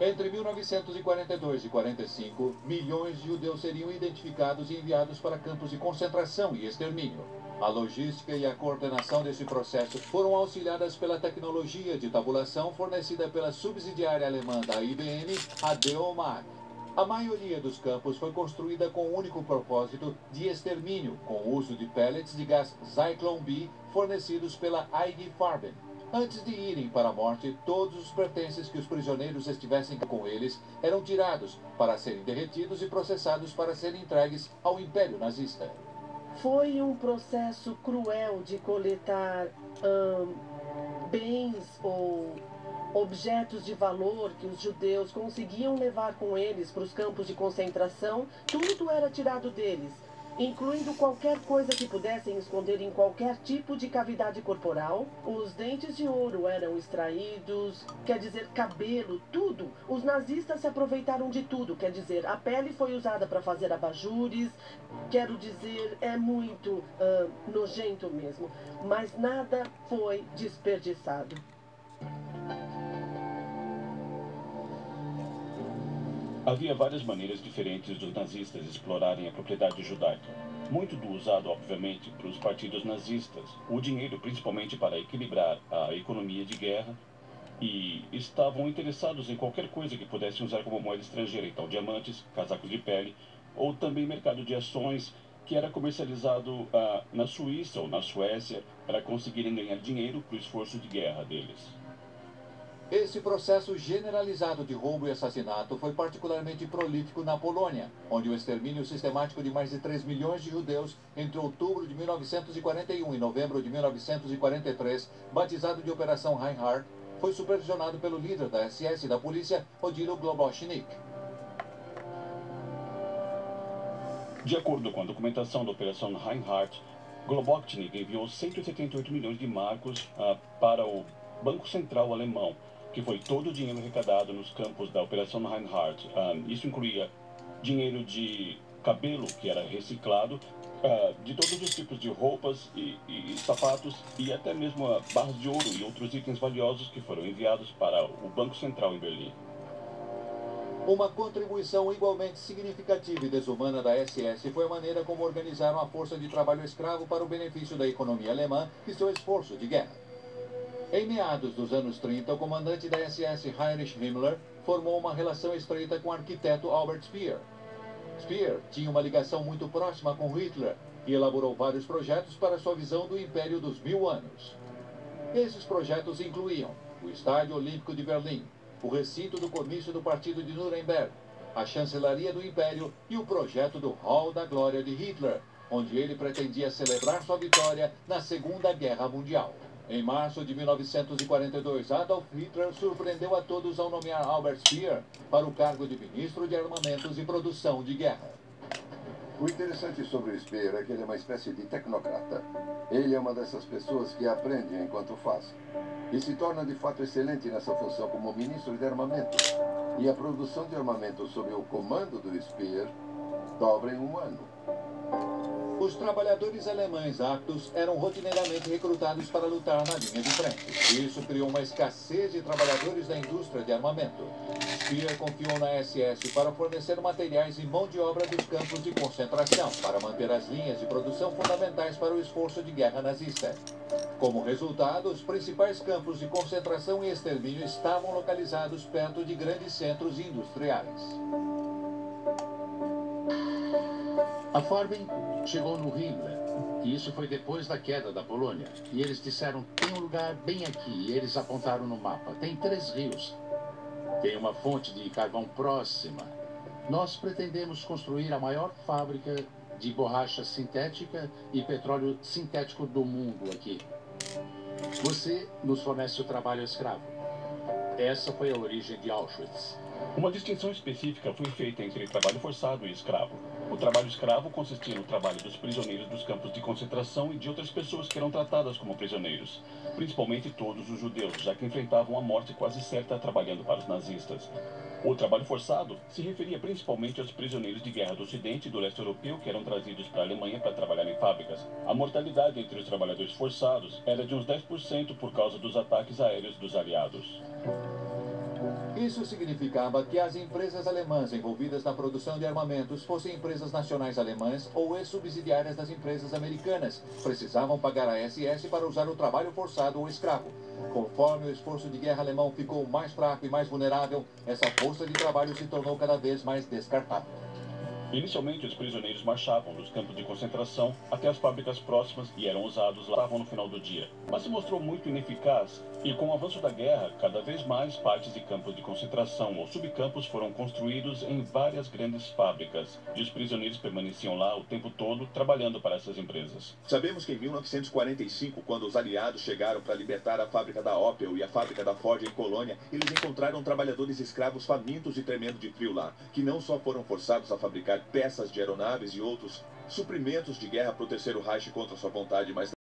Entre 1942 e 45, milhões de judeus seriam identificados e enviados para campos de concentração e extermínio. A logística e a coordenação desse processo foram auxiliadas pela tecnologia de tabulação fornecida pela subsidiária alemã da IBM, a DEOMAG. A maioria dos campos foi construída com o único propósito de extermínio, com o uso de pellets de gás Zyklon B fornecidos pela IG Farben. Antes de irem para a morte, todos os pertences que os prisioneiros estivessem com eles eram tirados para serem derretidos e processados para serem entregues ao Império Nazista. Foi um processo cruel de coletar bens ou objetos de valor que os judeus conseguiam levar com eles para os campos de concentração. Tudo era tirado deles, incluindo qualquer coisa que pudessem esconder em qualquer tipo de cavidade corporal. Os dentes de ouro eram extraídos, quer dizer, cabelo, tudo. Os nazistas se aproveitaram de tudo, quer dizer, a pele foi usada para fazer abajures, quero dizer, é muito nojento mesmo, mas nada foi desperdiçado. Havia várias maneiras diferentes dos nazistas explorarem a propriedade judaica. Muito do usado, obviamente, para os partidos nazistas, o dinheiro principalmente para equilibrar a economia de guerra, e estavam interessados em qualquer coisa que pudessem usar como moeda estrangeira, então diamantes, casacos de pele, ou também mercado de ações, que era comercializado na Suíça ou na Suécia para conseguirem ganhar dinheiro para o esforço de guerra deles. Esse processo generalizado de roubo e assassinato foi particularmente prolífico na Polônia, onde o extermínio sistemático de mais de 3 milhões de judeus entre outubro de 1941 e novembro de 1943, batizado de Operação Reinhardt, foi supervisionado pelo líder da SS e da polícia, Odilo Globocnik. De acordo com a documentação da Operação Reinhardt, Globocnik enviou 178 milhões de marcos para o Banco Central Alemão, que foi todo o dinheiro arrecadado nos campos da Operação Reinhardt. Isso incluía dinheiro de cabelo, que era reciclado, de todos os tipos de roupas e sapatos, e até mesmo barras de ouro e outros itens valiosos que foram enviados para o Banco Central em Berlim. Uma contribuição igualmente significativa e desumana da SS foi a maneira como organizaram a força de trabalho escravo para o benefício da economia alemã e seu esforço de guerra. Em meados dos anos 30, o comandante da SS Heinrich Himmler formou uma relação estreita com o arquiteto Albert Speer. Speer tinha uma ligação muito próxima com Hitler e elaborou vários projetos para sua visão do Império dos 1000 anos. Esses projetos incluíam o Estádio Olímpico de Berlim, o recinto do comício do Partido de Nuremberg, a chancelaria do Império e o projeto do Hall da Glória de Hitler, onde ele pretendia celebrar sua vitória na Segunda Guerra Mundial. Em março de 1942, Adolf Hitler surpreendeu a todos ao nomear Albert Speer para o cargo de ministro de Armamentos e Produção de Guerra. O interessante sobre o Speer é que ele é uma espécie de tecnocrata. Ele é uma dessas pessoas que aprende enquanto faz. E se torna de fato excelente nessa função como ministro de armamento. E a produção de armamento sob o comando do Speer dobra em um ano. Os trabalhadores alemães aptos eram rotineiramente recrutados para lutar na linha de frente. Isso criou uma escassez de trabalhadores da indústria de armamento. Speer confiou na SS para fornecer materiais e mão de obra dos campos de concentração, para manter as linhas de produção fundamentais para o esforço de guerra nazista. Como resultado, os principais campos de concentração e extermínio estavam localizados perto de grandes centros industriais. A Farben chegou no Himmler, e isso foi depois da queda da Polônia. E eles disseram, tem um lugar bem aqui, e eles apontaram no mapa. Tem 3 rios. Tem uma fonte de carvão próxima. Nós pretendemos construir a maior fábrica de borracha sintética e petróleo sintético do mundo aqui. Você nos fornece o trabalho escravo. Essa foi a origem de Auschwitz. Uma distinção específica foi feita entre trabalho forçado e escravo. O trabalho escravo consistia no trabalho dos prisioneiros dos campos de concentração e de outras pessoas que eram tratadas como prisioneiros, principalmente todos os judeus, já que enfrentavam a morte quase certa trabalhando para os nazistas. O trabalho forçado se referia principalmente aos prisioneiros de guerra do Ocidente e do leste europeu que eram trazidos para a Alemanha para trabalhar em fábricas. A mortalidade entre os trabalhadores forçados era de uns 10% por causa dos ataques aéreos dos aliados. Isso significava que as empresas alemãs envolvidas na produção de armamentos, fossem empresas nacionais alemãs ou ex-subsidiárias das empresas americanas, precisavam pagar a SS para usar o trabalho forçado ou escravo. Conforme o esforço de guerra alemão ficou mais fraco e mais vulnerável, essa força de trabalho se tornou cada vez mais descartável. Inicialmente, os prisioneiros marchavam dos campos de concentração até as fábricas próximas e eram usados lá no final do dia. Mas se mostrou muito ineficaz e, com o avanço da guerra, cada vez mais partes de campos de concentração ou subcampos foram construídos em várias grandes fábricas. E os prisioneiros permaneciam lá o tempo todo trabalhando para essas empresas. Sabemos que em 1945, quando os aliados chegaram para libertar a fábrica da Opel e a fábrica da Ford em Colônia, eles encontraram trabalhadores escravos famintos e tremendo de frio lá, que não só foram forçados a fabricar peças de aeronaves e outros suprimentos de guerra para o Terceiro Reich contra sua vontade, mas